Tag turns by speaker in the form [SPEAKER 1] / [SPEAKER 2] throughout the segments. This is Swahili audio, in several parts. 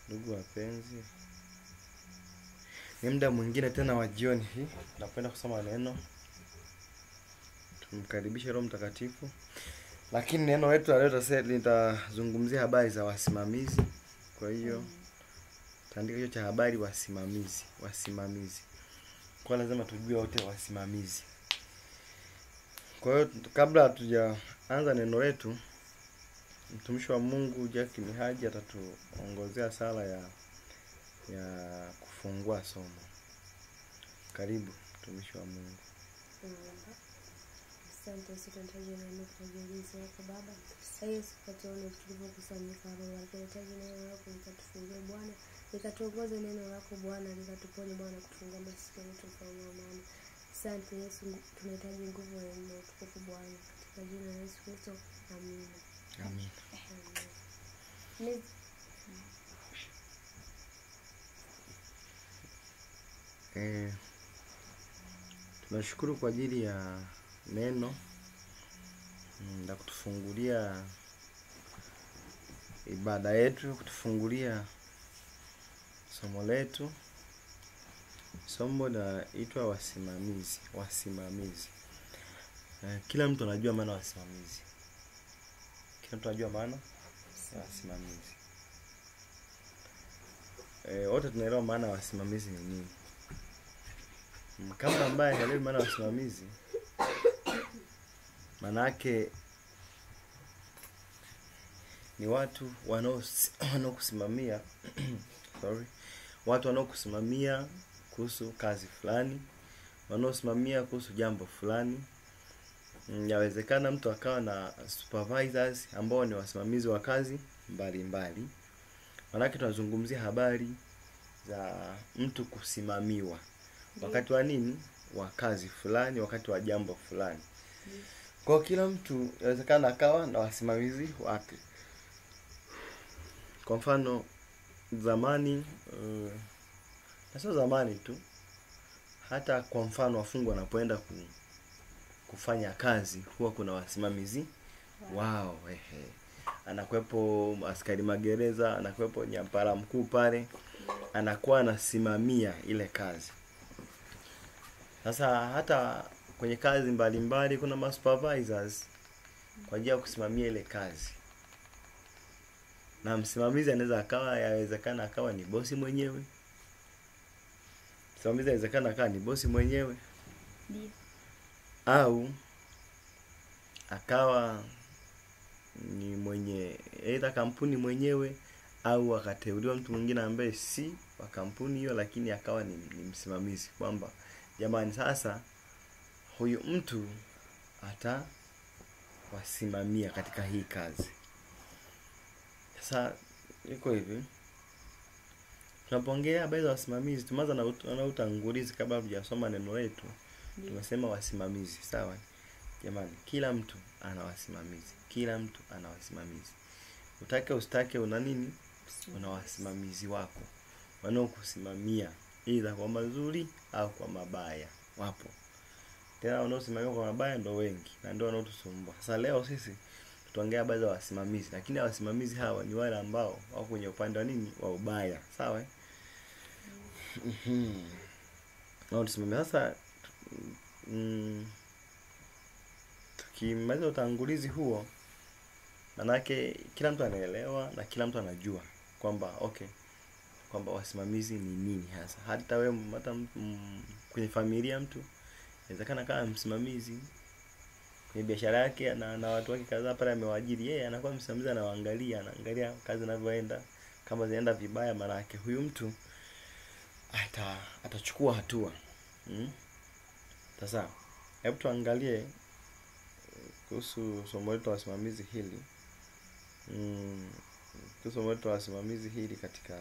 [SPEAKER 1] Ndugu wapenzi, ni muda mwingine tena wa jioni hii. Napenda kusoma neno. Tumkaribishe Roho Mtakatifu. Lakini neno letu leo litazungumzia habari za wasimamizi. Kwa hiyo taandika hicho cha habari wasimamizi. Kwa lazima tujue wote wasimamizi. Kwa hiyo kabla hatujaanza neno letu, mtumishi wa Mungu Jack Mihaji atatuongozea sala ya kufungua somo. Karibu mtumishi wa Mungu.
[SPEAKER 2] Asante sitantaji na mtajiuliza wako Baba. Yesu katuone tulivyokusanyika hapa tunahitaji neno lako likatufungue Bwana, likatuongoze neno lako Bwana, likatuponye Bwana, kufungua masikio yetu kwa amani. Asante Yesu, tunahitaji nguvu ya neno tukufu Bwana, katika jina la Yesu Kristo. Amina.
[SPEAKER 1] Amen. Tunashukuru kwa ajili ya neno na kutufungulia ibada yetu, kutufungulia somo letu. Somo linaitwa wasimamizi. Kila mtu anajua maana wasimamizi. Kila mtu anajua maana wasimamizi. Wote tunaelewa maana wasimamizi ni nini. Kama ambaye haelewi maana wasimamizi, maana yake ni watu wanaokusimamia watu wanaokusimamia kuhusu kazi fulani, wanaosimamia kuhusu jambo fulani. Inawezekana mtu akawa na supervisors ambao ni wasimamizi wa kazi mbalimbali. Maana yake tunazungumzia habari za mtu kusimamiwa wakati wa nini? Wa kazi fulani, wakati wa jambo fulani. Kwa kila mtu inawezekana akawa na wasimamizi wake. Kwa mfano zamani, na sio zamani tu, hata kwa mfano wafungwa wanapoenda kufanya kazi, huwa kuna wasimamizi wao. Anakuwepo askari magereza, anakuwepo nyampara mkuu pale, anakuwa anasimamia ile kazi. Sasa hata kwenye kazi mbalimbali kuna supervisors kwa ajili ya kusimamia ile kazi. Na msimamizi anaweza yawezekana akawa ni bosi mwenyewe. Msimamizi inawezekana akawa ni bosi mwenyewe.
[SPEAKER 2] Ndio.
[SPEAKER 1] Au akawa ni mwenye aidha kampuni mwenyewe, au akateuliwa mtu mwingine ambaye si wa kampuni hiyo lakini akawa ni msimamizi, kwamba jamani, sasa huyu mtu wasimamia katika hii kazi. Sasa iko hivi, tunapoongea habari za wasimamizi, tumeanza na utangulizi kabla hatujasoma neno letu. Tumesema wasimamizi, sawa? Jamani, kila mtu ana wasimamizi. Utake usitake una nini? Una wasimamizi wako wanaokusimamia, either kwa mazuri au kwa mabaya. Wapo. Tena wanaosimamia kwa mabaya ndio wengi na ndio wanaotusumbua. Sasa leo sisi tutaongea habari za wasimamizi, lakini wasimamizi hawa ni wale ambao wako kwenye upande wa nini? Wa ubaya, sawa? Na tusimamia sasa. Tukimaliza utangulizi huo, manake kila mtu anaelewa na kila mtu anajua kwamba kwamba wasimamizi ni nini hasa. Hata wewe kwenye familia mtu inawezekana kama msimamizi kwenye biashara yake na watu wake kadhaa pale amewaajiri, yeye anakuwa msimamizi, anaangalia kazi inavyoenda. Kama zinaenda vibaya, maana yake huyu mtu atachukua hatua. Sasa hebu tuangalie kuhusu somo letu la wasimamizi hili. Somo letu la wasimamizi hili katika,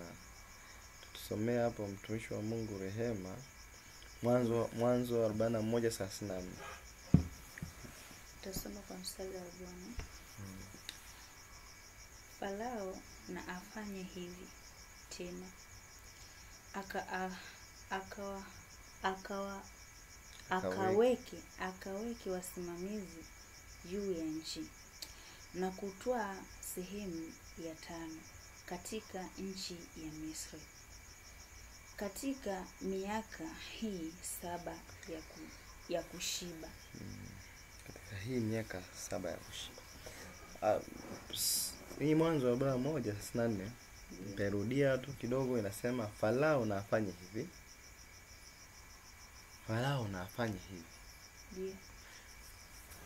[SPEAKER 1] tusomea hapo mtumishi wa Mungu Rehema, Mwanzo 41:34.
[SPEAKER 3] Tutasoma kwa mstari wa Bwana. Farao na afanye hivi tena, akaweke wasimamizi juu ya nchi, na kutoa sehemu ya 5 katika nchi ya Misri. Katika miaka hii 7 ya kushiba.
[SPEAKER 1] Katika hii miaka 7 ya kushiba. Hii Mwanzo wa 1:34. Nitarudia tu kidogo, inasema Farao na afanye hivi. Farao na afanye hivi.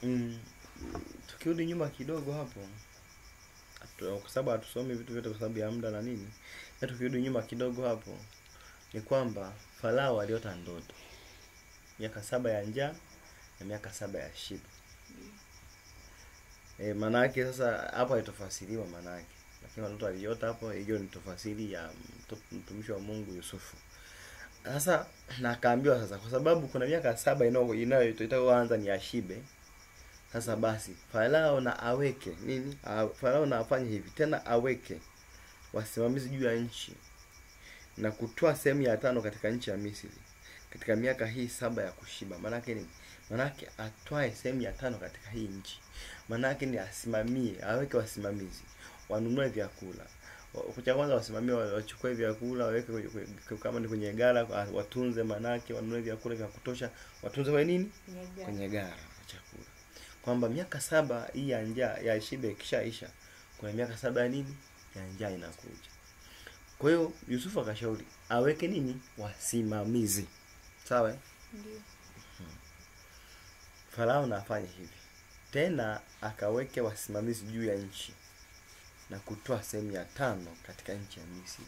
[SPEAKER 3] Ndio.
[SPEAKER 1] Tukirudi nyuma kidogo hapo, kwa sababu hatusomi vitu vyote kwa sababu ya muda na nini. Tukirudi nyuma kidogo hapo, ni kwamba Farao aliota ndoto. Miaka 7 ya njaa na miaka 7 ya shiba. Maana yake sasa hapa itafasiriwa maana yake. Lakini ndoto aliota hapo, hiyo ni tafasiri ya mtumishi wa Mungu Yusufu. Sasa na akaambiwa sasa, kwa sababu kuna miaka 7 inayoanza ni ashibe. Sasa basi Farao na aweke nini? Farao na afanye hivi, tena aweke wasimamizi juu ya nchi na kutoa sehemu ya 5 katika nchi ya Misri katika miaka hii 7 ya kushiba. Maana yake nini? Maana yake atoe sehemu ya 5 katika hii nchi. Maana yake ni asimamie, aweke wasimamizi, wanunue vyakula. Kwa kwanza wasimamie, wachukue vyakula, waweke kama ni kwenye gara, watunze. Maana yake wanunue vyakula vya kutosha, watunze kwa nini? Kwenye gara chakula. Kwamba miaka 7 hii ya njaa ya shibe kishaisha, kuna miaka 7 ya nini? Ya njaa inakuja. Kwa hiyo Yusufu akashauri aweke nini? Wasimamizi. Sawa?
[SPEAKER 3] Ndio.
[SPEAKER 1] Farao na afanye hivi. Tena akaweke wasimamizi juu ya nchi na kutoa sehemu ya 5 katika nchi ya Misri.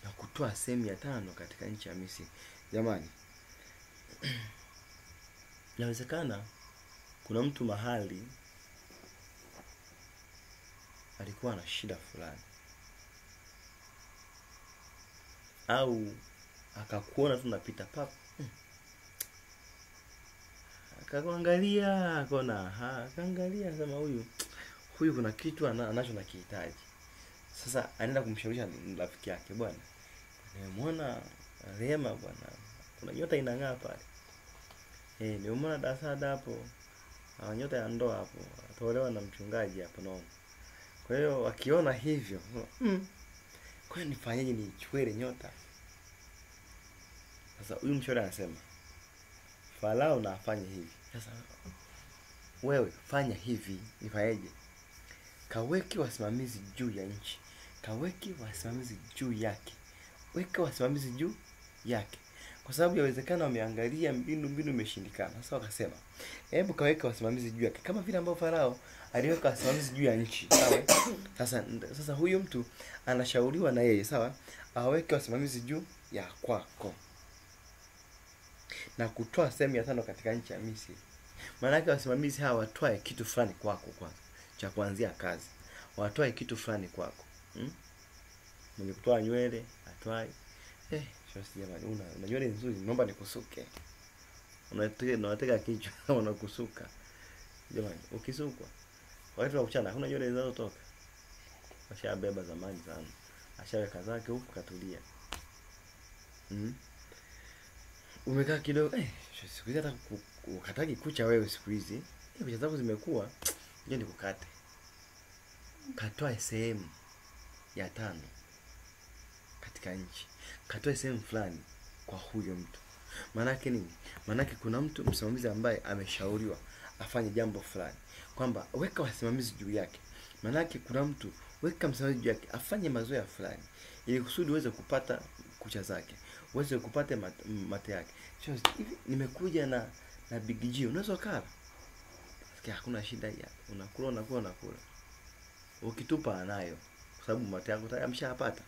[SPEAKER 1] Na kutoa sehemu ya 5 katika nchi ya Misri. Jamani, inawezekana kuna mtu mahali alikuwa na shida fulani, au akakuona tu unapita pap, akakuangalia, akaangalia sema huyu kuna kitu anacho na kihitaji. Sasa anaenda kumshawisha rafiki yake, bwana, nimemwona Rehema bwana, kuna nyota inang'aa pale. Nimeona Dasada hapo, nyota ya ndoa hapo, ataolewa na mchungaji hapo, naona. Kwa hiyo akiona hivyo, kwa hiyo nifanyeje nichukue ile nyota? Sasa huyu mshauri anasema Farao na afanye hivi. Sasa wewe fanya hivi, nifanyeje? Kaweke wasimamizi juu ya nchi. Kaweke wasimamizi juu yake. Weka wasimamizi juu yake. Kwa sababu yawezekana wameangalia mbinu imeshindikana. Sasa wakasema, hebu kaweka wasimamizi juu yake. Kama vile ambao Farao aliweka wasimamizi juu ya nchi. Sawa? Sasa huyu mtu anashauriwa na yeye, sawa? Aweke wasimamizi juu ya kwako. Na kutoa sehemu ya 5 katika nchi ya Misri. Maana yake wasimamizi hawa watoe kitu fulani kwako kwanza, cha kuanzia kazi. Watoe kitu fulani kwako. Mwenye kutoa nywele, atoe. Shosi jamani, una nywele nzuri, naomba nikusuke. Unataka kichwa unakusuka. Jamani, ukisukwa wakati wa kuchana hakuna nywele zinazotoka. Ashabeba zamani sana. Ashaweka zake huko katulia. Umekaa kidogo, siku hizi hata ukataki kucha wewe siku hizi. Kucha zako zimekuwa, je nikukate. Katoa sehemu ya 5 katika nchi. Katoa sehemu fulani kwa huyo mtu. Maana yake nini? Maana yake kuna mtu msimamizi ambaye ameshauriwa afanye jambo fulani, kwamba weka wasimamizi juu yake. Maana yake kuna mtu weka msimamizi juu yake afanye mazoea fulani ili kusudi uweze kupata kucha zake, uweze kupata mate yake. Sio hivi nimekuja na Big G, unaweza kula. Sikia hakuna shida hii. Unakula. Ukitupa anayo kwa sababu mate yako tayari ameshapata.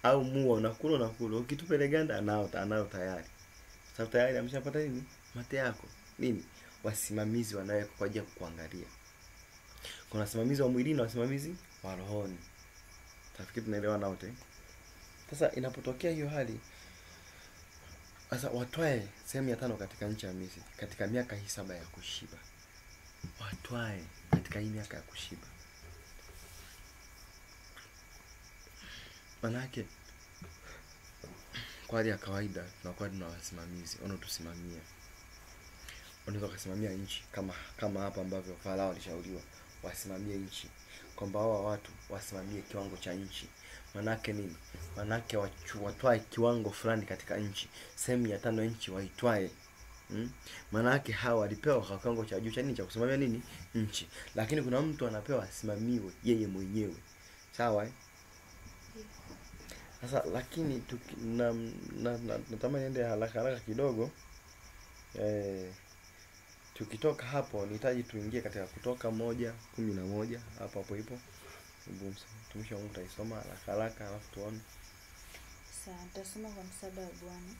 [SPEAKER 1] Au mua unakula. Ukitupa ile ganda anayo tayari. Sababu tayari ameshapata nini? Mate yako. Nini? Wasimamizi wanaweka kwa ajili ya kuangalia. Kuna wasimamizi wa mwili na wasimamizi wa rohoni. Tafikiri tunaelewana wote. Sasa inapotokea hiyo hali, sasa watoe sehemu ya 5 katika nchi ya Misri katika miaka hii 7 ya kushiba. Watoe katika hii miaka ya kushiba. Manake kwa hali ya kawaida tunakuwa tuna wasimamizi wanaotusimamia. Wanaweza kusimamia nchi kama hapa ambavyo Farao alishauriwa wasimamie nchi, kwamba hawa watu wasimamie kiwango cha nchi. Manake nini? Manake watwae kiwango fulani katika nchi, sehemu ya 5 nchi waitwae. Manake hawa walipewa kwa kiwango cha juu cha nini, cha kusimamia nini, nchi. Lakini kuna mtu anapewa asimamiwe yeye mwenyewe, sawa sasa. Lakini natamani niende haraka kidogo. Tukitoka hapo nihitaji tuingie katika Kutoka 1:11 hapo ipo. Mtumishi wa Mungu taisoma haraka alafu tuone.
[SPEAKER 3] Sawa, tutasoma kwa msaada wa Bwana.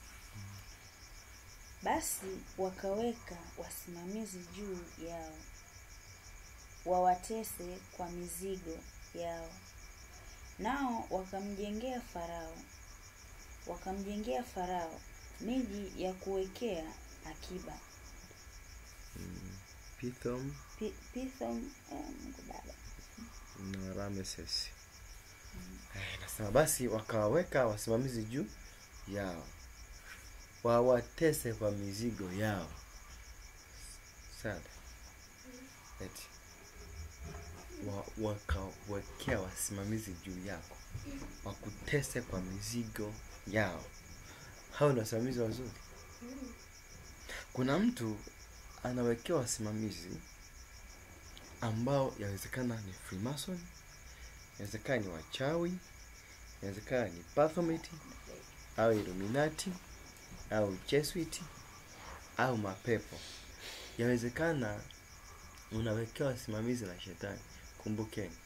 [SPEAKER 3] Basi wakaweka wasimamizi juu yao, wawatese kwa mizigo yao. Nao wakamjengea Farao miji ya kuwekea akiba.
[SPEAKER 1] Pithom
[SPEAKER 3] Mungu Baba
[SPEAKER 1] na Ramesses. Nasema basi wakaweka wasimamizi juu yao, wawatese kwa mizigo yao. Sada eti wakawekea wasimamizi juu yako, wakutese kwa mizigo yao. Hao ni wasimamizi wazuri. Kuna mtu anawekewa wasimamizi ambao yawezekana ni Freemason, yawezekana ni wachawi, yawezekana ni Baphomet au Illuminati au Jesuit au mapepo. Yawezekana unawekewa wasimamizi na shetani. Kumbukeni,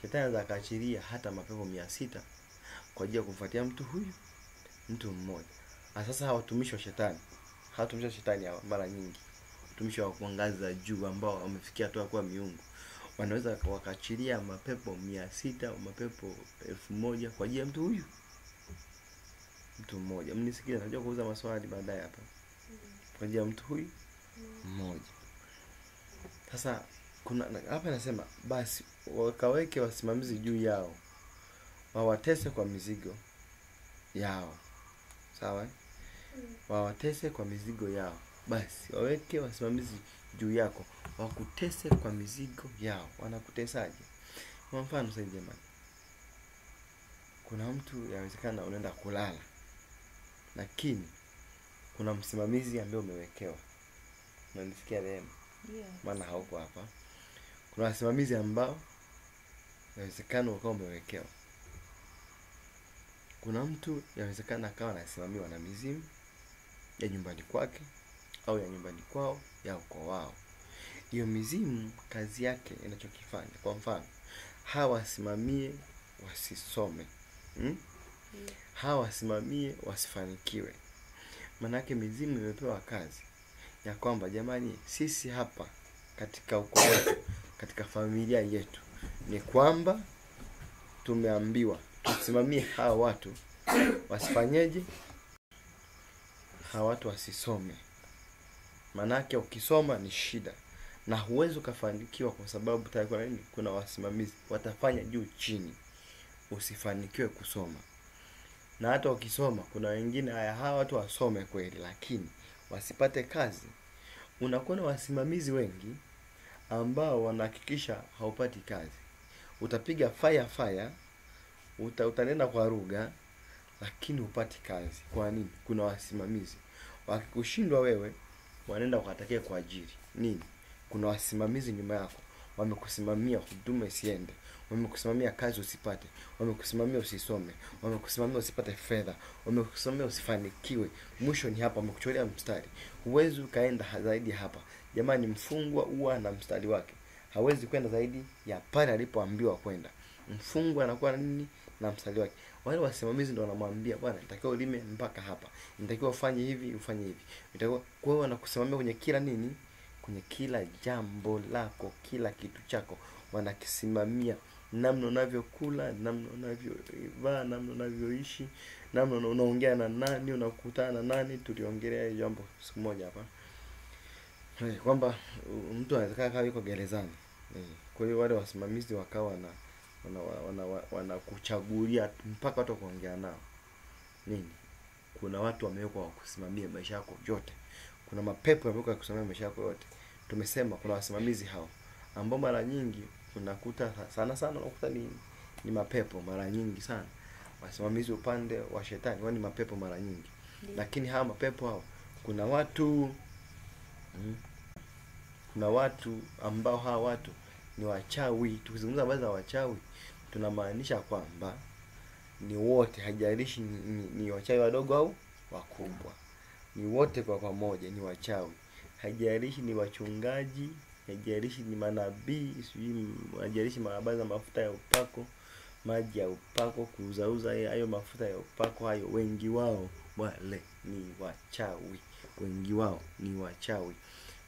[SPEAKER 1] shetani anaweza kaachilia hata mapepo 600 kwa ajili ya kufuatia mtu mmoja. Sasa hawatumishi wa shetani, hawa mara nyingi watumishi wa ngazi za juu ambao wamefikia hatua kuwa miungu, wanaweza wakaachilia mapepo 600 au mapepo 1000 kwa ajili ya mtu mmoja. Mnisikie, najua kuuza maswali baadaye hapa. Kwa ajili ya mtu mmoja. Sasa kuna hapa nasema basi wakaweke wasimamizi juu yao, wawatese kwa mizigo yao. Sawa? Wawatese kwa mizigo yao. Basi waweke wasimamizi juu yako, wakutese kwa mizigo yao. Wanakutesaje? Kwa mfano sasa jamani, kuna mtu yawezekana unaenda kulala, lakini kuna msimamizi ambaye umewekewa. Unanisikia leo?
[SPEAKER 3] Ndio.
[SPEAKER 1] Maana hauko hapa. Kuna wasimamizi ambao yawezekana ukawa umewekewa. Kuna mtu yawezekana akawa anasimamiwa na mizimu ya nyumbani kwake au ya nyumbani kwao ya ukoo wao. Hiyo mizimu kazi yake inachokifanya, kwa mfano, hawasimamie wasisome. Hawasimamie wasifanikiwe. Manake mizimu imepewa kazi ya kwamba jamani, sisi hapa katika ukoo wetu, katika familia yetu, ni kwamba tumeambiwa tusimamie hawa watu wasifanyeje, hawa watu wasisome. Manake ukisoma ni shida na huwezi ukafanikiwa, kwa sababu tayari kuna wasimamizi watafanya juu chini usifanikiwe kusoma. Na hata ukisoma kuna wengine hawa watu wasome kweli, lakini wasipate kazi. Unakuwa na wasimamizi wengi ambao wanahakikisha haupati kazi. Utapiga fire, utanena kwa lugha, lakini upati kazi. Kwa nini? Kuna wasimamizi. Wakikushindwa wewe, wanaenda wakatakia kwa ajili nini? Kuna wasimamizi nyuma yako wamekusimamia huduma isiende, wamekusimamia kazi usipate, wamekusimamia usisome, wamekusimamia usipate fedha, wamekusimamia usifanikiwe. Mwisho ni hapa, wamekuchorea mstari. Huwezi ukaenda zaidi hapa. Jamani, mfungwa huwa na mstari wake. Hawezi kwenda zaidi ya pale alipoambiwa kwenda. Mfungwa anakuwa na nini? Na mstari wake. Wale wasimamizi ndio wanamwambia, bwana, nitakiwa ulime mpaka hapa, nitakiwa ufanye hivi, ufanye hivi. Nitakiwa kwa hiyo wanakusimamia kwenye kila nini? Kwenye kila jambo lako, kila kitu chako wanakisimamia. Namna unavyokula, namna unavyovaa, namna unavyoishi, namna unaongea na nani, unakutana na nani. Tuliongelea hiyo jambo siku moja hapa. Kwamba mtu anaweza kaa yuko gerezani. Kwa hiyo wale wasimamizi wakawa wanakuchagulia mpaka watu kuongea nao. Nini? Kuna watu wamewekwa kusimamia maisha yako yote. Kuna mapepo yamewekwa kusimamia maisha yako yote. Tumesema kuna wasimamizi hao ambao mara nyingi unakuta sana unakuta ni mapepo mara nyingi sana. Wasimamizi upande wa shetani ni mapepo mara nyingi. Lakini hawa mapepo hao kuna watu ambao hawa watu ni wachawi. Tukizungumza habari za wachawi tunamaanisha kwamba ni wote, haijalishi ni wachawi wadogo au wakubwa. Ni wote kwa pamoja ni wachawi. Haijalishi ni wachungaji, haijalishi ni manabii, haijalishi habari za mafuta ya upako, maji ya upako, kuuzauza hayo mafuta ya upako hayo, wengi wao wale ni wachawi. Wengi wao ni wachawi.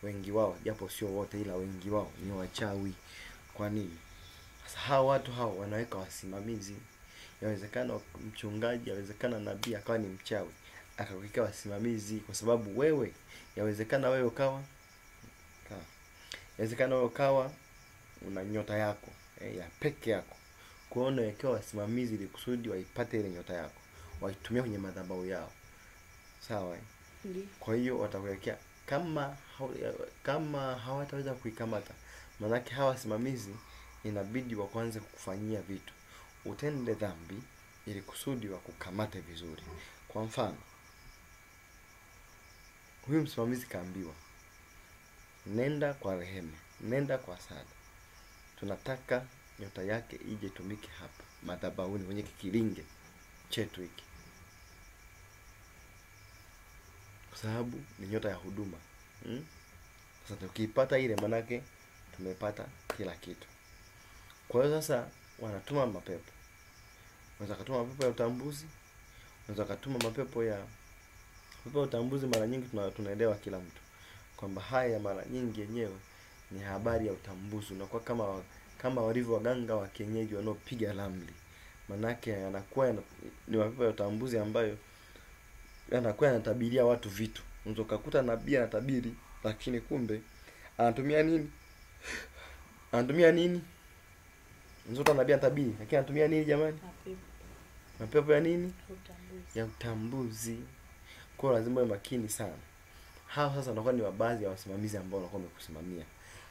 [SPEAKER 1] Wengi wao, japo sio wote, ila wengi wao ni wachawi. Kwa nini? Sasa hao watu hao wanaweka wasimamizi. Yawezekana mchungaji, yawezekana nabii akawa ni mchawi, akakuwekea wasimamizi kwa sababu wewe, yawezekana wewe ukawa una nyota yako ya peke yako. Kwa hiyo unawekewa wasimamizi ili kusudi waipate ile nyota yako, waitumie kwenye madhabahu yao. Sawa? Kwa hiyo watakuwekea, kama hawataweza kuikamata, maana yake hawa wasimamizi inabidi kwanza kukufanyia vitu, utende dhambi ili kusudi wakukamate vizuri. Kwa mfano, huyu msimamizi kaambiwa, nenda kwa Rehema, nenda kwa Sada, tunataka nyota yake ije tumike hapa madhabahuni kwenye kikilinge chetu hiki, kwa sababu ni nyota ya huduma. Sasa tukipata ile, manake tumepata kila kitu. Kwa hiyo sasa wanatuma mapepo. Wanaweza kutuma mapepo ya utambuzi, wanaweza kutuma mapepo ya utambuzi. Mara nyingi tunaelewa kila mtu kwamba haya mara nyingi yenyewe ni habari ya utambuzi. Unakuwa kama walivyo waganga wa kienyeji wanaopiga ramli. Manake yanakuwa ni mapepo ya utambuzi ambayo yanakuwa yanatabiria watu vitu. Unaweza kukuta nabii anatabiri, lakini kumbe anatumia nini? Unaweza nabii anatabiri, lakini anatumia nini jamani? Mapepo ya nini? Ya utambuzi. Kwa hiyo lazima uwe makini sana. Hao sasa wanakuwa ni baadhi ya wasimamizi ambao wanakuwa wamekusimamia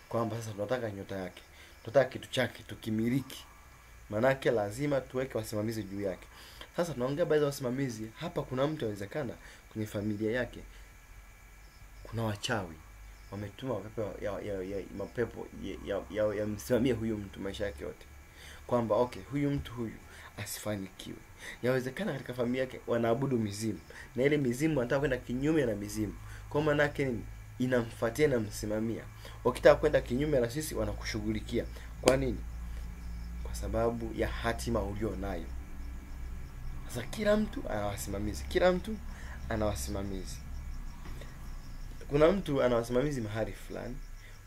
[SPEAKER 1] kwamba sasa tunataka nyota yake, tunataka kitu chake tukimiliki. Manake lazima tuweke wasimamizi juu yake. Sasa tunaongea baadhi ya wasimamizi. Hapa kuna mtu anawezekana kwenye familia yake kuna wachawi wametuma mapepo ya msimamie huyu mtu maisha yake yote, kwamba huyu mtu asifanikiwe. Yawezekana katika familia yake wanaabudu mizimu, na ile mizimu anataka kwenda kinyume na mizimu. Kwa maana yake nini? Inamfuatia na msimamia. Ukitaka kwenda kinyume na sisi, wanakushughulikia. Kwa nini? Kwa sababu ya hatima ulionayo. Sasa kila mtu ana wasimamizi. Kuna mtu ana wasimamizi mahali fulani,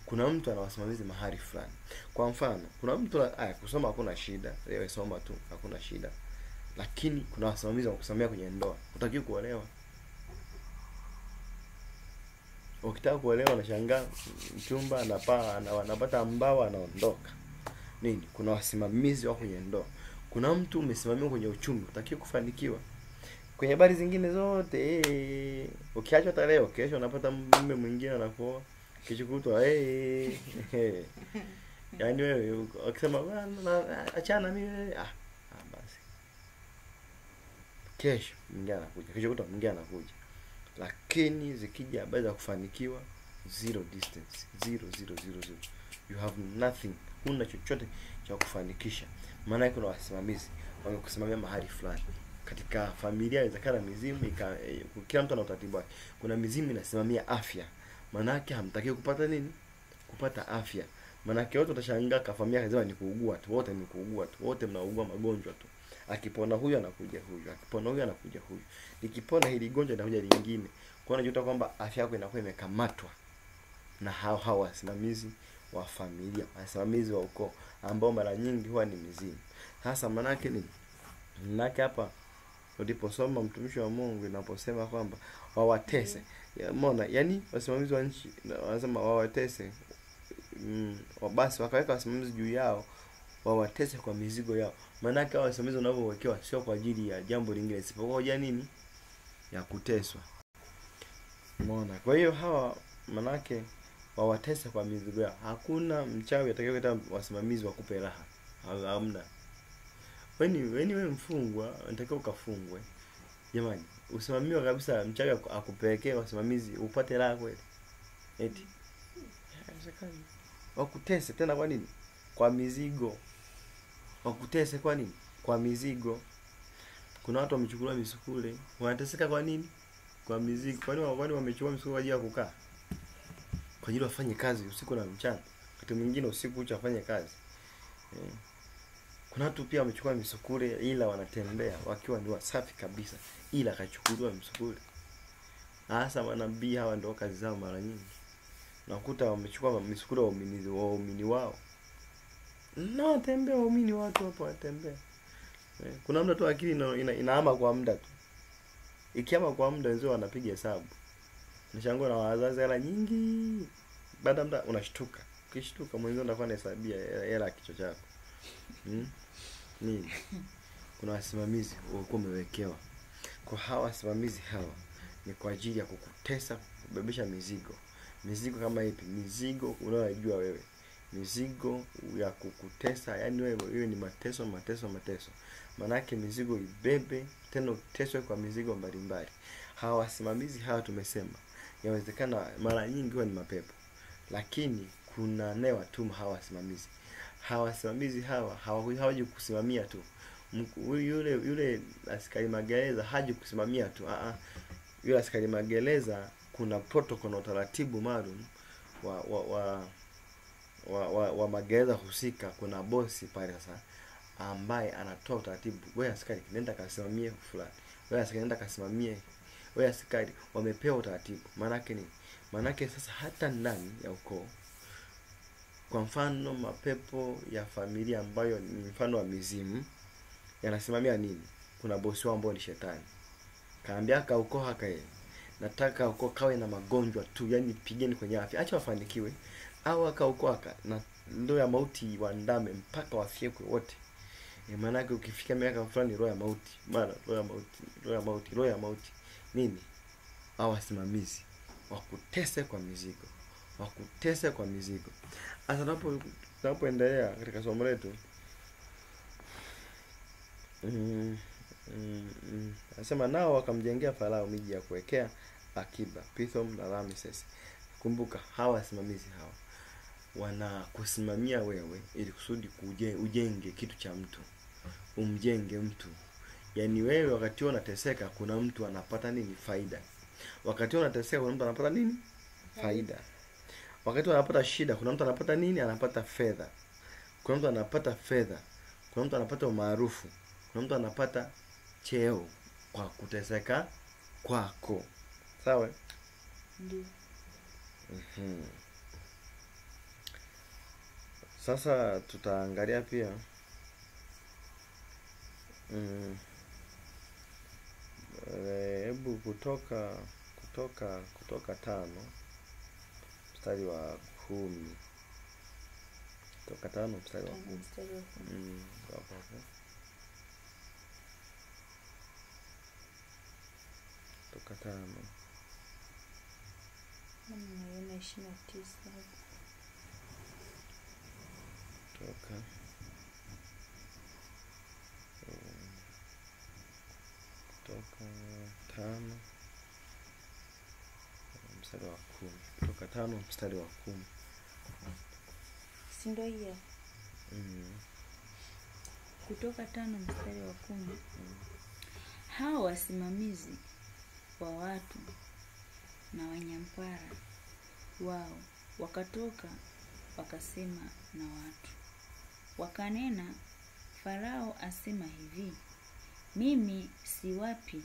[SPEAKER 1] kuna mtu ana wasimamizi mahali fulani. Kwa mfano, kuna mtu kusoma hakuna shida, wewe soma tu, hakuna shida. Lakini kuna wasimamizi wa kusimamia kwenye ndoa. Hutakiwi kuolewa. Ukitaka kuolewa unashangaa mchumba anapata mbawa anaondoka. Nini? Kuna wasimamizi wa kwenye ndoa. Kuna mtu umesimamiwa kwenye uchumi, hutakiwi kufanikiwa. Kwenye habari zingine zote, ukiachwa hata leo, kesho unapata mume mwingine anakuoa, kesho kutwa yaani wewe ukisema achana mimi basi, kesho mwingine anakuja, kesho kutwa mwingine anakuja. Lakini zikija habari za kufanikiwa, zero distance, zero. You have nothing, huna chochote cha kufanikisha. Maana kuna wasimamizi wamekusimamia mahali fulani. Katika familia inawezekana mizimu kila mtu ana utaratibu wake. Kuna mizimu inasimamia afya. Maana yake hamtaki kupata nini? Kupata afya. Maana yake wote utashangaa kwa familia lazima ni kuugua tu, wote ni kuugua tu, wote mnaugua magonjwa tu. Akipona huyu anakuja huyu, akipona huyu anakuja huyu. Nikipona hili gonjwa linakuja lingine. Kwa hiyo unajuta kwamba afya yako inakuwa imekamatwa na hao wasimamizi wa familia, wasimamizi wa ukoo ambao mara nyingi huwa ni mizimu. Sasa maana yake ni hapa uliposoma mtumishi wa Mungu inaposema kwamba wawatese. Umeona? Yaani wasimamizi wa nchi wanasema wawatese. Basi wakaweka wasimamizi juu yao wawatese kwa mizigo yao. Maana yake wasimamizi wanavyowekewa sio kwa ajili ya jambo lingine isipokuwa nini? Ya kuteswa. Umeona? Kwa hiyo hawa maana yake wawatese kwa mizigo yao. Hakuna mchawi atakayeleta wasimamizi wakupe raha. Hamna. Wewe mfungwa, unatakiwa ukafungwe. Jamani, usimamiwa kabisa mchawi akupelekee wasimamizi upate raha kweli? Eti. Haiwezekani. Wakutese tena kwa nini? Kwa mizigo. Wakutese kwa nini? Kwa mizigo. Kuna watu wamechukuliwa misukule, wanateseka kwa nini? Kwa mizigo. Kwani wamechukua misukule kwa ajili ya kukaa? Kwa ajili wafanye kazi usiku na mchana. Wakati mwingine usiku ucha afanye kazi. Kuna watu pia wamechukua misukule ila wanatembea wakiwa ni wasafi kabisa, ila kachukuliwa misukule. Hasa manabii hawa ndio kazi zao mara nyingi. Nakuta wamechukua misukule waumini wao. Na watembea waumini watu hapo watembea. Kuna muda tu akili inahama kwa muda tu. Ikiama kwa muda wenzao wanapiga hesabu. Nishangaa na wazazi hela nyingi. Baada muda unashtuka. Ukishtuka mwenzao unafanya hesabia hela kichwa chako. Nini? Kuna wasimamizi walikuwa wamewekewa. Kwa hawa wasimamizi hawa ni kwa ajili ya kukutesa, kubebesha mizigo. Mizigo kama ipi? Mizigo unayojua wewe. Mizigo ya kukutesa, yani wewe ni mateso. Manake mizigo ibebe, tena uteswe kwa mizigo mbalimbali. Hawa wasimamizi hawa tumesema, yawezekana mara nyingi huwa ni mapepo. Lakini kuna newa tu hawa wasimamizi. Hawa wasimamizi hawa hawaji kusimamia tu. Yule askari magereza haji kusimamia tu. Yule askari magereza kuna protocol na utaratibu maalum wa magereza husika. Kuna bosi pale sasa ambaye anatoa utaratibu. Wewe askari nenda kasimamie fulani. Wewe askari nenda kasimamie. Wewe askari wamepewa utaratibu. Manake sasa hata ndani ya ukoo, kwa mfano mapepo ya familia ambayo ni mfano wa mizimu, yanasimamia nini? Kuna bosi wao ambao ni shetani. Kaambia ukoo haka yeye, nataka ukoo kawe na magonjwa tu, yani pigeni kwenye afya, acha wafanikiwe. Au ukoo haka na roho ya mauti waandame mpaka wafyekwe wote. Maana yake ukifika miaka fulani roho ya mauti, mara roho ya mauti. Nini? Hao wasimamizi wakutese kwa mizigo. Sasa tunapoendelea katika somo letu, anasema nao wakamjengea Farao miji ya kuwekea akiba, Pithom na Ramses. Kumbuka hawa wasimamizi hawa wanakusimamia wewe ili kusudi ujenge kitu cha mtu. Umjenge mtu. Yaani wewe wakati unateseka kuna mtu anapata nini? Faida. Wakati unateseka kuna mtu anapata nini? Faida. Wakati unapata shida kuna mtu anapata nini? Anapata fedha. Kuna mtu anapata fedha. Kuna mtu anapata umaarufu. Kuna mtu anapata cheo kwa kuteseka kwako. Sawa?
[SPEAKER 3] Ndio.
[SPEAKER 1] Sasa tutaangalia pia hebu kutoka 5 mstari wa 10. Kutoka 5 mstari wa 10. Kutoka 5.
[SPEAKER 3] Naona 29.
[SPEAKER 1] Kutoka 5 mstari wa 10. Kutoka 5 mstari wa 10.
[SPEAKER 3] Si ndio hiyo? Kutoka 5 mstari wa 10. Hao wasimamizi wa watu na wanyampara wao wakatoka wakasema na watu, wakanena, Farao asema hivi, mimi siwapi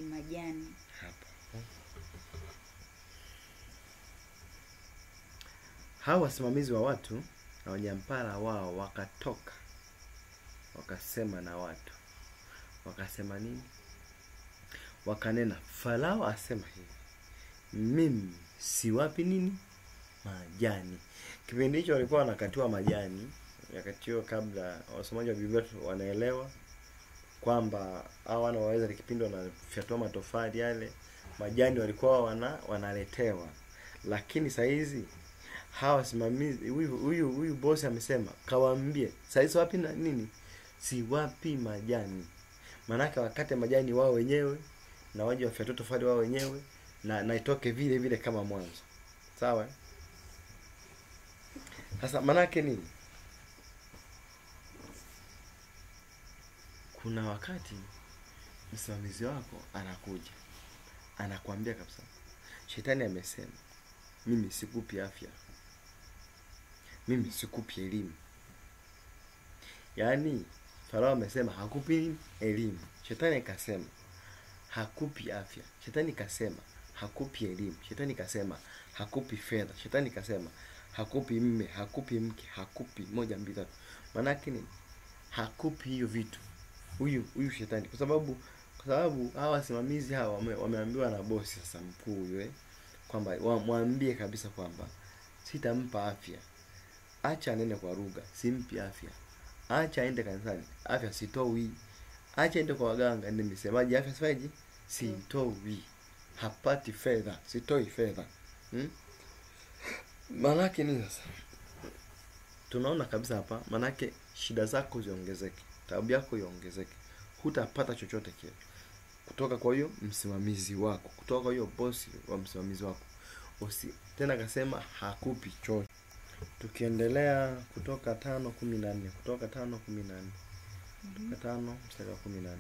[SPEAKER 3] majani
[SPEAKER 1] hapa. Hao wasimamizi wa watu na wanyampara wao wakatoka wakasema na watu. Wakasema nini? Wakanena, Farao asema hivi, mimi siwapi nini? Majani. Kipindi hicho walikuwa wanakatiwa majani. Wakati huo kabla wasomaji wa Biblia wanaelewa kwamba hawa wanaweza kipindi wanafyatua matofali yale majani walikuwa wanaletewa. Lakini saizi hawa wasimamizi, huyu bosi amesema kawaambie saizi wapi na nini, si wapi majani. Manake wakate majani wao wenyewe na waje wafyatue tofali wao wenyewe na itoke vile vile kama mwanzo. Sawa? Sasa manake nini? Kuna wakati msimamizi wako anakuja, anakuambia kabisa, shetani amesema mimi sikupi afya, mimi sikupi elimu. Yaani Farao amesema hakupi elimu, shetani kasema hakupi afya, shetani kasema hakupi elimu, shetani kasema hakupi fedha, shetani kasema hakupi mme, hakupi mke, hakupi 1 2 3. Maana yake nini? Hakupi hiyo vitu. Huyu shetani, kwa sababu hawa wasimamizi hawa wameambiwa na bosi sasa mkuu yule kwamba mwambie kabisa kwamba sitampa afya. Acha anene kwa lugha, simpi afya. Acha aende kanisani, afya sitoi. Acha aende kwa waganga, ndio msemaji, afya sifaji, sitoi. Hapati fedha, sitoi fedha. Manake nini sasa? Tunaona kabisa hapa, manake shida zako ziongezeke, taabu yako iongezeke. Hutapata chochote kile kutoka kwa hiyo msimamizi wako, kutoka kwa hiyo bosi wa msimamizi wako. Tena akasema hakupi chochote. Tukiendelea kutoka 5:14, kutoka 5:14. Kutoka 5 mstari wa 14.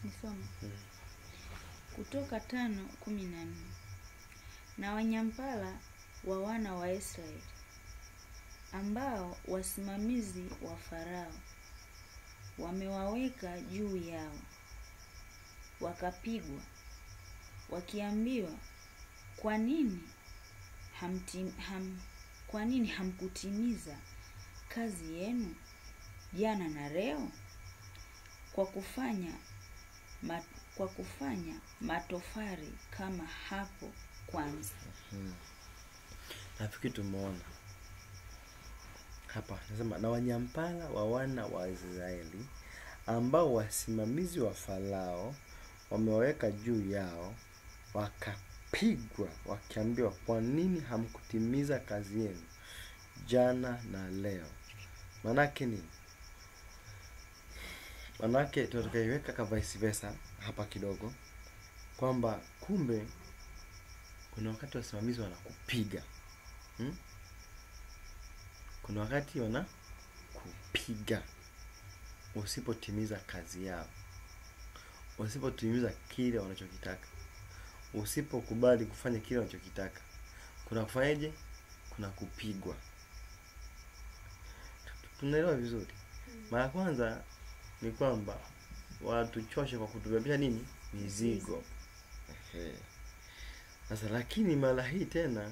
[SPEAKER 3] Nisome. Kutoka 5:14. Na wanyampala wa wana wa Israeli ambao wasimamizi wa Farao wamewaweka juu yao, wakapigwa, wakiambiwa, kwa nini hamkutimiza kazi yenu jana na leo kwa kufanya matofari kama hapo kwanza?
[SPEAKER 1] Nafikiri tumeona hapa nasema na wanyampala wa wana wa Israeli ambao wasimamizi wa Farao wameweka juu yao, wakapigwa, wakiambiwa, kwa nini hamkutimiza kazi yenu jana na leo? Manake nini? Manake tutakaiweka ka vice versa hapa kidogo, kwamba kumbe kuna wakati wasimamizi wanakupiga. Kuna wakati wanakupiga usipotimiza kazi yao, usipotimiza kile wanachokitaka, usipokubali kufanya kile wanachokitaka. Kuna kufanyaje? Kuna kupigwa. Tunaelewa vizuri? Mara kwanza ni kwamba watuchoshe kwa kutubebea nini? Mizigo. Sasa lakini mara hii tena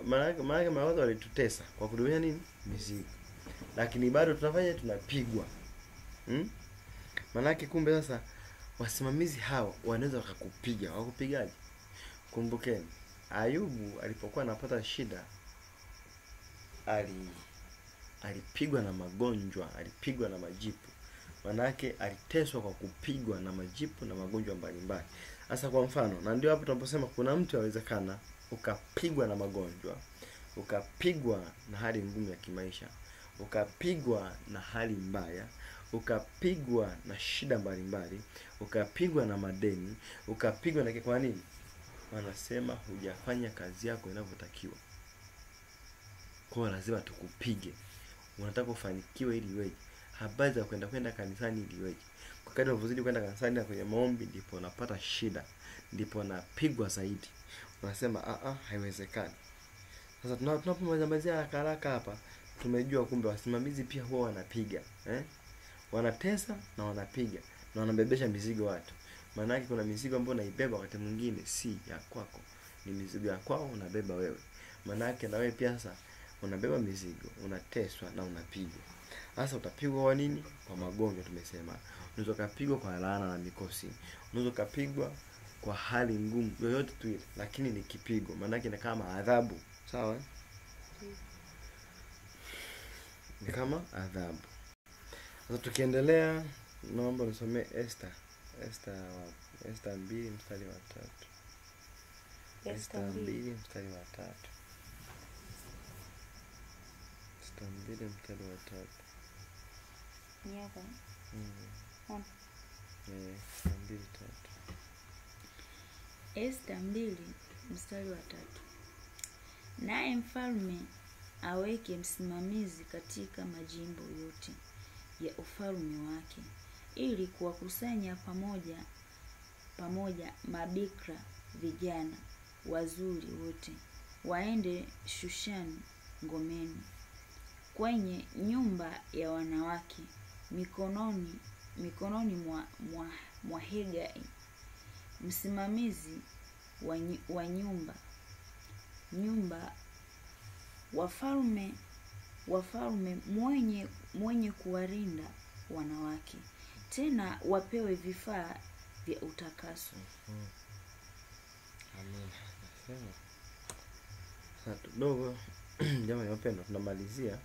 [SPEAKER 1] mara walitutesa kwa kutubebea nini? Mizigo. Lakini bado tunafanya, tunapigwa. Manake kumbe sasa wasimamizi hao wanaweza wakakupiga. Wakupigaje? Kumbukeni Ayubu alipokuwa anapata shida, alipigwa na magonjwa, alipigwa na majipu. Manake aliteswa kwa kupigwa na majipu na magonjwa mbalimbali. Sasa kwa mfano, na ndio hapo tunaposema kuna mtu yawezekana ukapigwa na magonjwa, ukapigwa na hali ngumu ya kimaisha, ukapigwa na hali mbaya, ukapigwa na shida mbalimbali, ukapigwa na madeni, ukapigwa na kwa nini? Wanasema hujafanya kazi yako inavyotakiwa. Kwa lazima tukupige. Unataka ufanikiwe ili iweje? Habari za kwenda kanisani ili iweje? Kwa kadri unavyozidi kwenda kanisani na kwenye maombi, ndipo unapata shida, ndipo unapigwa zaidi. Unasema haiwezekani. Sasa tunapomalizia haraka hapa, tumejua kumbe wasimamizi pia huwa wanapiga, wanatesa na wanapiga na wanabebesha mizigo watu. Maana yake kuna mizigo ambayo unaibeba wakati mwingine si ya kwako, ni mizigo ya kwao unabeba wewe. Maana yake na wewe pia sasa unabeba mizigo, unateswa na unapigwa. Sasa utapigwa kwa nini? Kwa magonjwa tumesema. Unaweza kupigwa kwa laana na mikosi. Unaweza kupigwa kwa hali ngumu yoyote tu ile, lakini ni kipigo. Maana yake ni kama adhabu. Sawa? Ni kama adhabu. Sasa tukiendelea, naomba nisomee Esther 2 mstari wa 3. Esta 2 mstari wa 3. Esta 2 mstari wa 3.
[SPEAKER 3] Ni hapa.
[SPEAKER 1] Esta 2:3.
[SPEAKER 3] Esta 2 mstari wa 3. Naye mfalme aweke msimamizi katika majimbo yote ya ufalme wake, ili kuwakusanya pamoja mabikira vijana wazuri wote, waende Shushani ngomeni, kwenye nyumba ya wanawake, mikononi mwa Hegai msimamizi wa nyumba wafalme mwenye kuwarinda wanawake, tena wapewe vifaa vya utakaso.
[SPEAKER 1] Amen. Nasema sasa kidogo jamani wapendwa, tunamalizia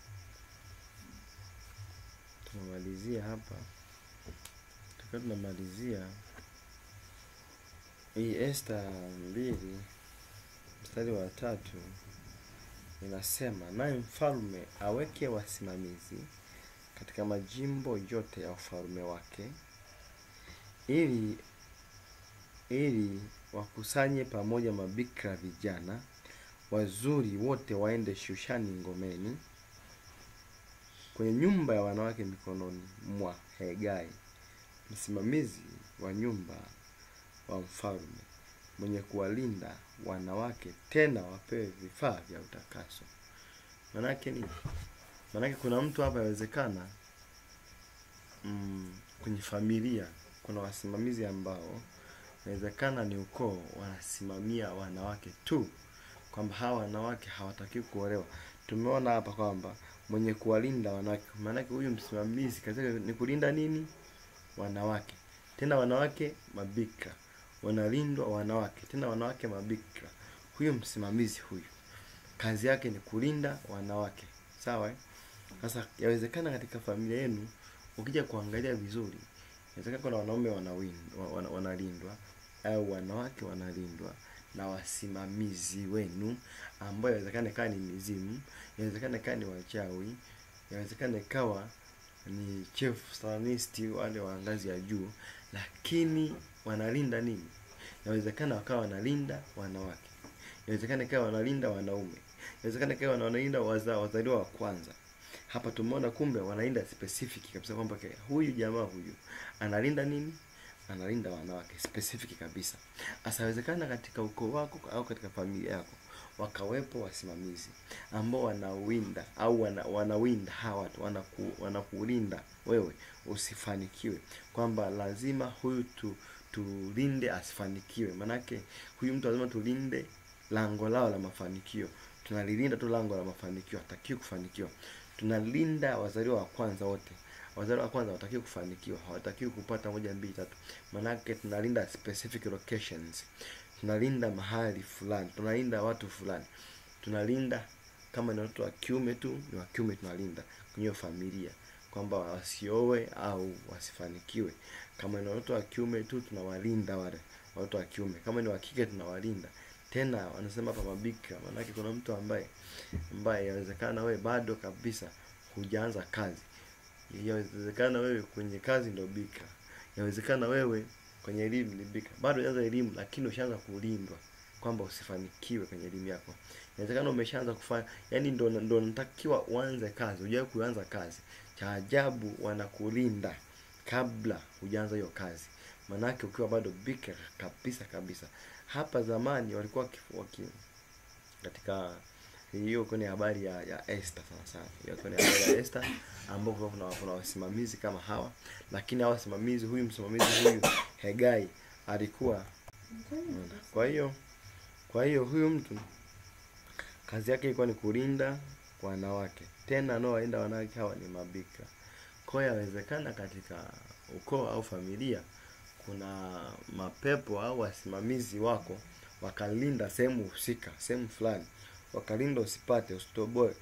[SPEAKER 1] hapa. Tunamalizia hii Esta 2 mstari wa 3. Inasema, naye mfalme aweke wasimamizi katika majimbo yote ya ufalme wake, ili wakusanye pamoja mabikira vijana wazuri wote, waende Shushani ngomeni, kwenye nyumba ya wanawake, mikononi mwa Hegai msimamizi wa nyumba wa mfalme, mwenye kuwalinda wanawake, tena wapewe vifaa vya utakaso. Manake nini? Manake kuna mtu hapa yawezekana kwenye familia kuna wasimamizi ambao inawezekana ni ukoo wanasimamia wanawake tu, kwamba hawa wanawake hawataki kuolewa. Tumeona hapa kwamba mwenye kuwalinda wanawake, manake huyu msimamizi kazi yake ni kulinda nini? Wanawake. Tena wanawake mabikira. Wanalindwa wanawake, tena wanawake mabikira. Huyu msimamizi huyu kazi yake ni kulinda wanawake. Sawa? Sasa yawezekana katika familia yenu ukija kuangalia vizuri, inawezekana kuna wanaume wanalindwa au wanawake wanalindwa na wasimamizi wenu ambao inawezekana ikawa ni mizimu, inawezekana ikawa ni wachawi, inawezekana ikawa ni chief satanisti wale wa ngazi ya juu, lakini wanalinda nini? Inawezekana wakawa wanalinda wanawake, inawezekana ikawa wanalinda wanaume, inawezekana ikawa wanalinda wazaliwa wa kwanza. Hapa tumeona kumbe wanalinda specific kabisa, kwamba huyu jamaa huyu analinda nini? Analinda wanawake specific kabisa. Asawezekana katika ukoo wako au katika familia yako wakawepo wasimamizi ambao wanawinda au wanawinda hawa watu, wanakulinda wewe usifanikiwe, kwamba lazima huyu tulinde asifanikiwe. Manake huyu mtu lazima tulinde lango lao la mafanikio. Tunalilinda tu lango la mafanikio, hataki kufanikiwa. Tunalinda wazaliwa wa kwanza wote. Wazaliwa wa kwanza hawataki kufanikiwa, hawataki kupata 1 2 3. Manake tunalinda specific locations. Tunalinda mahali fulani, tunalinda watu fulani. Tunalinda kama ni watu wa kiume tu, ni wa kiume tunalinda kwenye familia, kwamba wasioe au wasifanikiwe. Kama ni watu wa kiume tu tunawalinda wale watu wa kiume. Kama ni wa kike tunawalinda. Tena wanasema hapa mabikira, manake kuna mtu ambaye yawezekana wewe bado kabisa hujaanza kazi. Yawezekana wewe kwenye kazi ndio bikira. Yawezekana wewe kwenye elimu ni bikira. Bado hujaanza elimu lakini ushaanza kulindwa kwamba usifanikiwe kwenye elimu yako. Inawezekana umeshaanza kufanya, yani ndo natakiwa uanze kazi, hujawahi kuanza kazi. Cha ajabu wanakulinda kabla hujaanza hiyo kazi. Manake ukiwa bado bikira kabisa. Hapa zamani walikuwa katika hiyo kwenye habari ya Esther sana. Hiyo kwenye habari ya Esther ambapo kuna wasimamizi kama hawa, lakini hawa wasimamizi, huyu msimamizi huyu Hegai alikuwa. Kwa hiyo huyu mtu kazi yake ilikuwa ni kulinda wanawake. Tena anaowalinda wanawake hawa ni mabikira. Kwa hiyo yawezekana katika ukoo au familia kuna mapepo au wasimamizi wako wakalinda sehemu husika, sehemu fulani. Wakalinda usipate, usitoboe.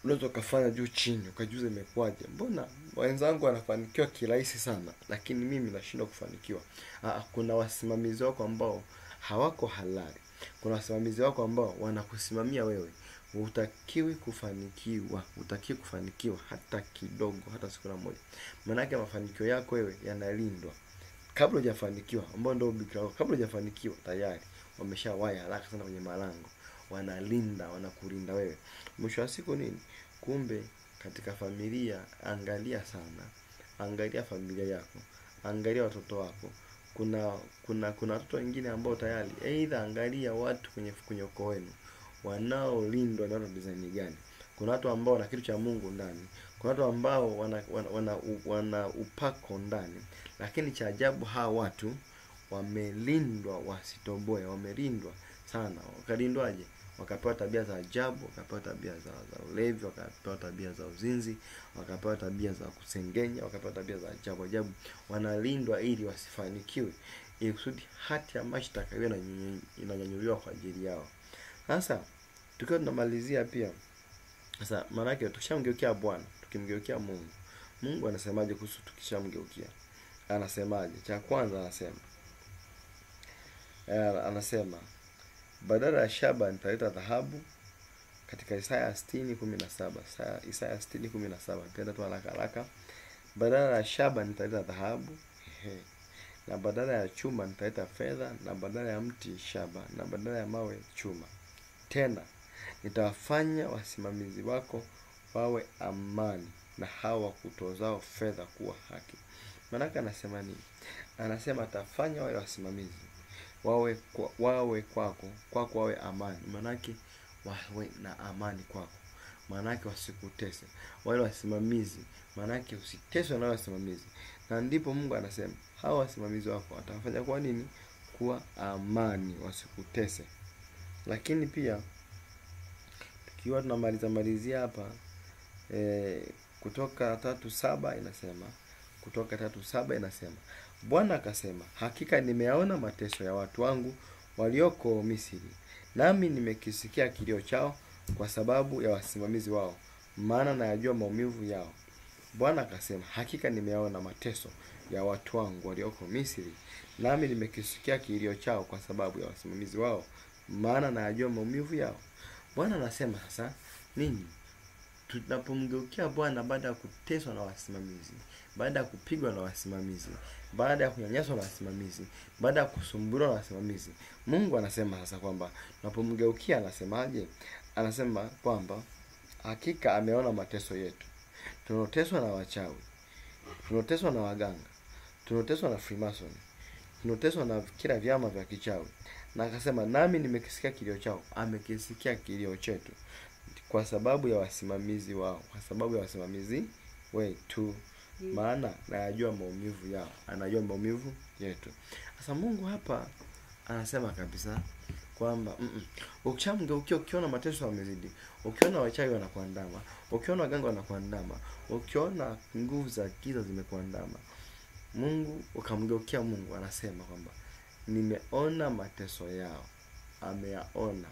[SPEAKER 1] Unaweza kufanya juu chini, ukajuza imekwaje. Mbona wenzangu wanafanikiwa kirahisi sana lakini mimi nashindwa kufanikiwa? Kuna wasimamizi wako ambao hawako halali. Kuna wasimamizi wako ambao wanakusimamia wewe. Hutakiwi kufanikiwa hata kidogo, hata siku moja. Maana yake mafanikio yako wewe yanalindwa. Kabla hujafanikiwa, ambao ndio bikira wako, kabla hujafanikiwa tayari wameshawahi haraka sana kwenye malango. Wanalinda, wanakulinda wewe. Mwisho wa siku nini? Kumbe katika familia, angalia sana. Angalia familia yako. Angalia watoto wako. Kuna watoto wengine ambao tayari aidha, angalia watu kwenye ukoo wenu wanaolindwa na watu design gani. Kuna watu ambao wana kitu cha Mungu ndani. Kuna watu ambao wana upako ndani. Lakini cha ajabu, hawa watu wamelindwa wasitoboe, wamelindwa sana. Wakalindwaje? Wakapewa tabia za ajabu, wakapewa tabia za ulevi, wakapewa tabia za uzinzi, wakapewa tabia za kusengenya, wakapewa tabia za ajabu. Wanalindwa ili wasifanikiwe, ili kusudi hati ya mashtaka iwe inanyanyuliwa kwa ajili yao. Sasa tukiwa tunamalizia pia, sasa maana yake tukishamgeukia Bwana, tukimgeukia Mungu anasemaje kuhusu tukishamgeukia? Anasemaje? Cha kwanza anasema badala ya shaba nitaleta dhahabu, katika Isaya 60:17. Isaya 60:17. Tenda tu haraka. Badala ya shaba nitaleta dhahabu, na badala ya chuma nitaleta fedha, na badala ya mti shaba, na badala ya mawe chuma. Tena nitawafanya wasimamizi wako wawe amani, na hawa kutozao fedha kuwa haki. Maana anasema nini? Anasema atafanya wale wasimamizi wawe kwako wawe amani. Maana wawe na amani kwako. Maana wasikutese. Wale wasimamizi, maana usiteswe na wasimamizi. Na ndipo Mungu anasema hawa wasimamizi wako watafanya kwa nini? Kuwa amani, wasikutese. Lakini pia tukiwa tunamalizia hapa, Kutoka 3:7 inasema, Kutoka 3:7 inasema, Bwana akasema, hakika nimeyaona mateso ya watu wangu walioko Misri, nami nimekisikia kilio chao kwa sababu ya wasimamizi wao, maana nayajua maumivu yao. Bwana akasema, hakika nimeyaona mateso ya watu wangu walioko Misri, nami nimekisikia kilio chao kwa sababu ya wasimamizi wao, maana nayajua maumivu yao. Bwana anasema sasa nini? Tunapomgeukia Bwana baada ya kuteswa na wasimamizi, baada ya kupigwa na wasimamizi, baada ya kunyanyaswa na wasimamizi, baada ya kusumbuliwa na wasimamizi, Mungu anasema sasa kwamba tunapomgeukia anasemaje? Anasema kwamba hakika ameona mateso yetu. Tunateswa na wachawi, tunateswa na waganga, tunateswa na Freemason, tunateswa na kila vyama vya kichawi. Na akasema nami nimekisikia kilio chao. Amekisikia kilio chetu kwa sababu ya wasimamizi wao, kwa sababu ya wasimamizi wetu, maana anajua maumivu yao, anajua maumivu yetu. Sasa Mungu hapa anasema kabisa kwamba ukishamgeukia, ukiona mateso yamezidi, ukiona wachawi wanakuandama, ukiona waganga wanakuandama, ukiona nguvu za giza zimekuandama, Mungu ukamgeukia Mungu, anasema kwamba nimeona mateso yao. Ameyaona.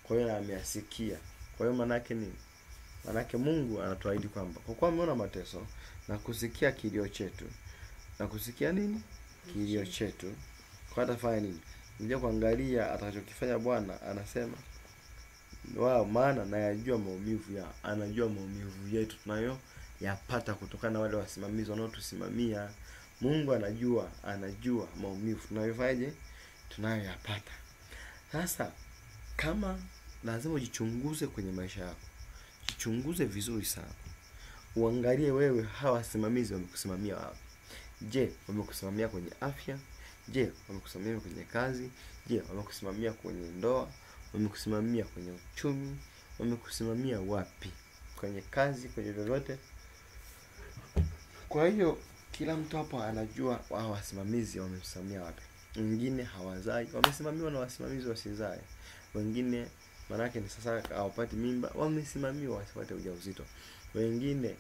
[SPEAKER 1] Kwa hiyo ameyasikia. Kwa hiyo maana yake nini? Maana yake Mungu anatuahidi kwamba kwa kuwa ameona mateso na kusikia kilio chetu, na kusikia nini? Kilio chetu, kwa atafanya nini? Ndio kuangalia atakachokifanya Bwana. Anasema maana nayajua maumivu yao. Anajua maumivu yetu tunayo yapata kutokana na wale wasimamizi wanaotusimamia. Mungu anajua maumivu tunayofanyaje, tunayoyapata. Sasa kama lazima ujichunguze kwenye maisha yako, jichunguze vizuri sana. Uangalie wewe hawa wasimamizi wamekusimamia wapi? Je, wamekusimamia kwenye afya? Je, wamekusimamia kwenye kazi? Je, wamekusimamia kwenye ndoa? Wamekusimamia kwenye uchumi? Wamekusimamia wapi? Kwenye kazi, kwenye lolote? Kwa hiyo kila mtu hapa anajua wao wasimamizi wamemsimamia wapi. Wengine hawazai, wamesimamiwa na wasimamizi wasizae. Wengine manake ni sasa hawapati mimba, wamesimamiwa wasipate ujauzito. Wengine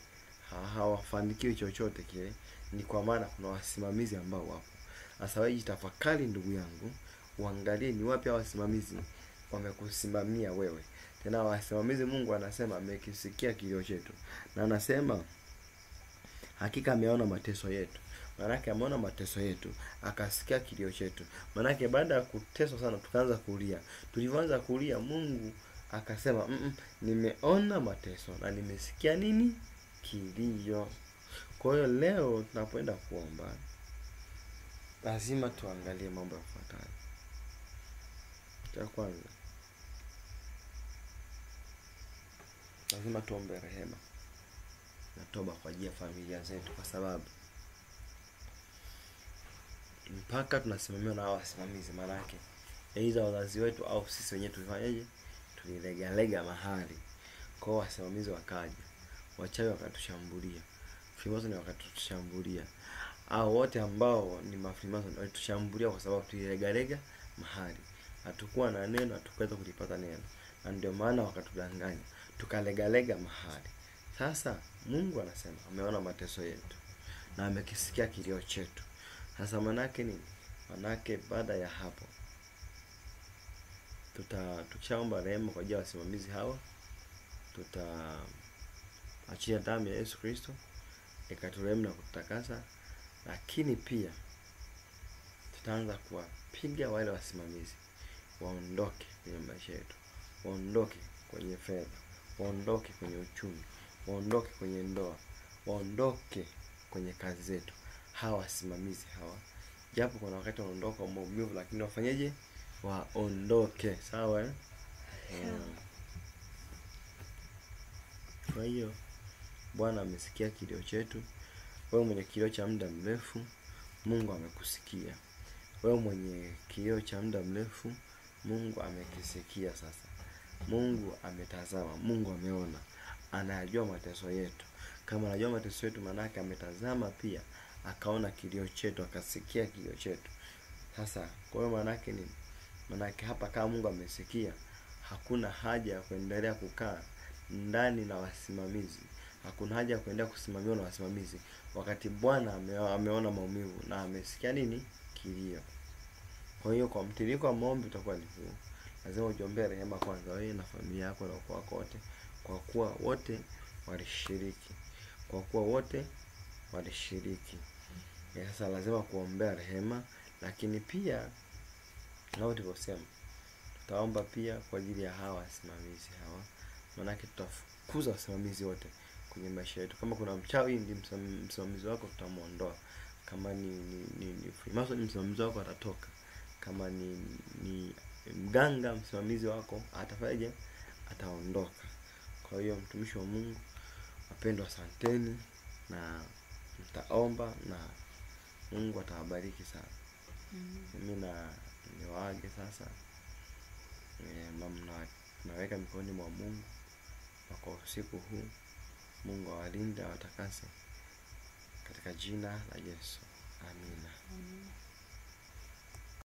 [SPEAKER 1] hawafanikiwi chochote kile, ni kwa maana kuna wasimamizi ambao wapo. Sasa wewe jitafakari ndugu yangu, uangalie ni wapi hao wasimamizi wamekusimamia wewe. Tena wasimamizi Mungu anasema amekisikia kilio chetu. Na anasema hakika ameona mateso yetu. Maanake ameona mateso yetu, akasikia kilio chetu. Maanake baada ya kuteswa sana tukaanza kulia. Tulivyoanza kulia, Mungu akasema, nimeona mateso na nimesikia nini? Kilio. Kwa hiyo leo tunapoenda kuomba, lazima tuangalie mambo yafuatayo. Cha kwanza, lazima tuombe rehema na toba kwa ajili ya familia zetu, kwa sababu mpaka tunasimamiwa na hao wasimamizi, maanake aidha wazazi wetu au sisi wenyewe tulifanyaje? Tulilegalega mahali. Kwa hiyo wasimamizi wakaja, wachawi wakatushambulia, Freemason wakatushambulia, au wote ambao ni mafreemason walitushambulia kwa sababu tulilegalega mahali. Hatukuwa na neno, hatukuweza kulipata neno. Na ndio maana wakatudanganya, tukalegalega mahali. Sasa Mungu anasema ameona mateso yetu na amekisikia kilio chetu. Sasa manake nini? Manake baada ya hapo tukishaomba rehema kwa ajili ya wasimamizi hawa, achia damu ya Yesu Kristo ikaturehemu na kututakasa. Lakini pia tutaanza kuwapiga wale wasimamizi waondoke kwenye maisha yetu, waondoke kwenye fedha, waondoke kwenye uchumi, waondoke kwenye ndoa, waondoke kwenye kazi zetu. Hawa wasimamizi hawa, japo kuna wakati wanaondoka kwa maumivu, lakini wafanyeje? Waondoke. Sawa Kwa hiyo Bwana amesikia kilio chetu. Wewe mwenye kilio cha muda mrefu, Mungu amekusikia. Wewe mwenye kilio cha muda mrefu, Mungu amekisikia sasa. Mungu ametazama, Mungu ameona. Anajua mateso yetu. Kama anajua mateso yetu, manake ametazama pia, akaona kilio chetu, akasikia kilio chetu. Sasa kwa hiyo manake nini? Manake hapa kama Mungu amesikia, hakuna haja ya kuendelea kukaa ndani na wasimamizi. Hakuna haja ya kuendelea kusimamiwa na wasimamizi, wakati Bwana ameona maumivu na amesikia nini? Kilio. Kwa hiyo kwa mtiririko wa maombi utakuwa ni huu. Lazima ujiombee rehema kwanza wewe na familia yako na ukoo wako wote, kwa kuwa wote walishiriki. Sasa lazima kuombea rehema, lakini pia nao tulivyosema, tutaomba pia kwa ajili ya hawa wasimamizi hawa. Maanake tutafukuza wasimamizi wote kwenye maisha yetu. Kama kuna mchawi ndi msimamizi wako, tutamuondoa. Kama ni Freemason, msimamizi wako atatoka. Kama ni mganga, msimamizi wako atafanyaje? Ataondoka. Kwa hiyo mtumishi wa Mungu, wapendwa, asanteni na mtaomba na Mungu atawabariki sana. Mimi niwaage sasa. Naweka mikononi mwa Mungu kwa usiku huu. Mungu awalinde, awatakase katika jina la Yesu. Amina.